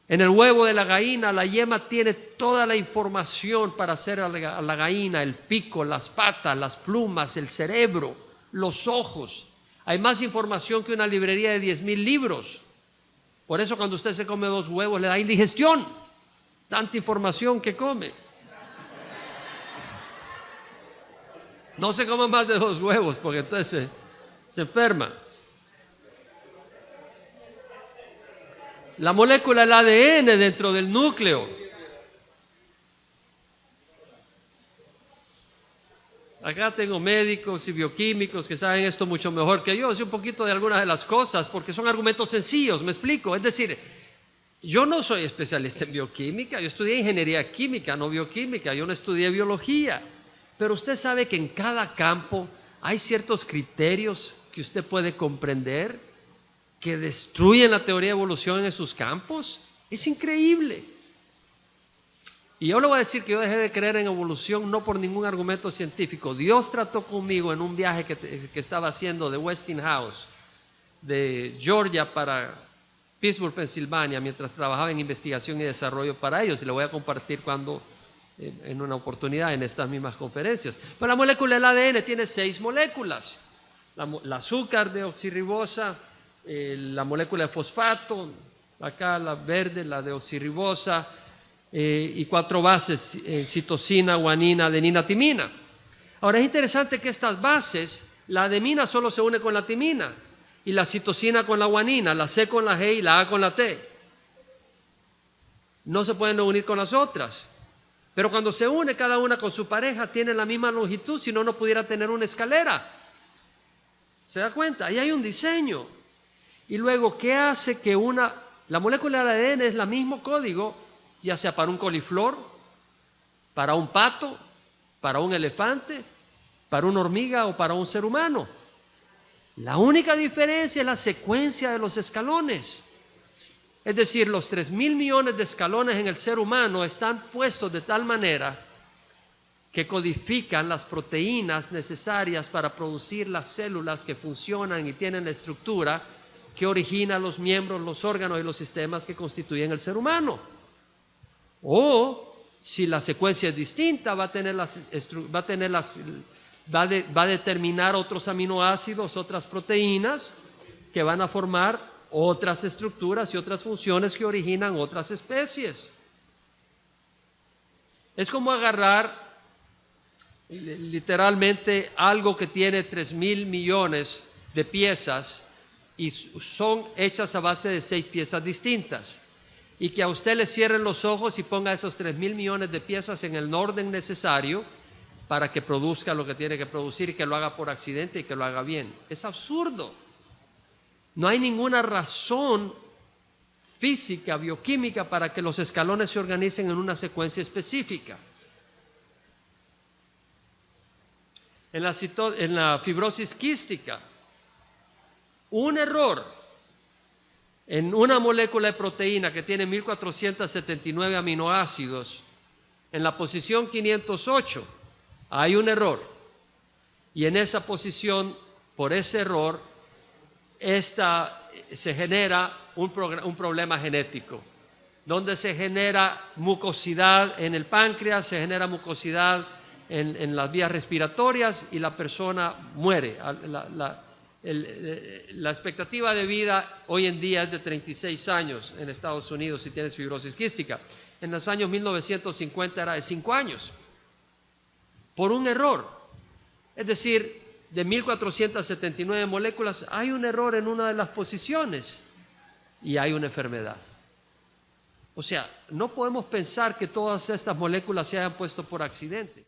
En el huevo de la gallina, la yema tiene toda la información para hacer a la gallina, el pico, las patas, las plumas, el cerebro, los ojos. Hay más información que una librería de 10,000 libros. Por eso cuando usted se come 2 huevos le da indigestión, tanta información que come. No se coman más de 2 huevos porque entonces se enferma. La molécula del ADN dentro del núcleo. Acá tengo médicos y bioquímicos que saben esto mucho mejor que yo. Sé un poquito de algunas de las cosas porque son argumentos sencillos, me explico. Es decir, yo no soy especialista en bioquímica, yo estudié ingeniería química, no bioquímica, yo no estudié biología. Pero usted sabe que en cada campo hay ciertos criterios que usted puede comprender que destruyen la teoría de evolución en esos campos. Es increíble. Y yo le voy a decir que yo dejé de creer en evolución no por ningún argumento científico. Dios trató conmigo en un viaje que estaba haciendo de Westinghouse, de Georgia para Pittsburgh, Pensilvania, mientras trabajaba en investigación y desarrollo para ellos. Y le voy a compartir en una oportunidad en estas mismas conferencias. Pero la molécula del ADN tiene 6 moléculas. La azúcar deoxirribosa, la molécula de fosfato, acá la verde, la deoxirribosa, y 4 bases, citosina, guanina, adenina, timina. Ahora es interesante que estas bases, la adenina solo se une con la timina, y la citosina con la guanina, la C con la G y la A con la T. No se pueden unir con las otras. Pero cuando se une cada una con su pareja, tienen la misma longitud, si no, no pudiera tener una escalera. ¿Se da cuenta? Ahí hay un diseño. Y luego, ¿qué hace que la molécula del ADN es el mismo código, ya sea para un coliflor, para un pato, para un elefante, para una hormiga o para un ser humano? La única diferencia es la secuencia de los escalones. Es decir, los 3.000 millones de escalones en el ser humano están puestos de tal manera que codifican las proteínas necesarias para producir las células que funcionan y tienen la estructura que origina los miembros, los órganos y los sistemas que constituyen el ser humano. O si la secuencia es distinta, va a determinar otros aminoácidos, otras proteínas que van a formar otras estructuras y otras funciones que originan otras especies. Es como agarrar literalmente algo que tiene 3.000 millones de piezas y son hechas a base de 6 piezas distintas, y que a usted le cierren los ojos y ponga esos 3.000 millones de piezas en el orden necesario para que produzca lo que tiene que producir y que lo haga por accidente y que lo haga bien. Es absurdo. No hay ninguna razón física, bioquímica para que los escalones se organicen en una secuencia específica. En la fibrosis quística, un error en una molécula de proteína que tiene 1.479 aminoácidos, en la posición 508 hay un error, y en esa posición, por ese error, se genera un problema genético, donde se genera mucosidad en el páncreas, se genera mucosidad en las vías respiratorias y la persona muere. La expectativa de vida hoy en día es de 36 años en Estados Unidos si tienes fibrosis quística. En los años 1950 era de 5 años, por un error. Es decir, de 1.479 moléculas, hay un error en una de las posiciones y hay una enfermedad. O sea, no podemos pensar que todas estas moléculas se hayan puesto por accidente.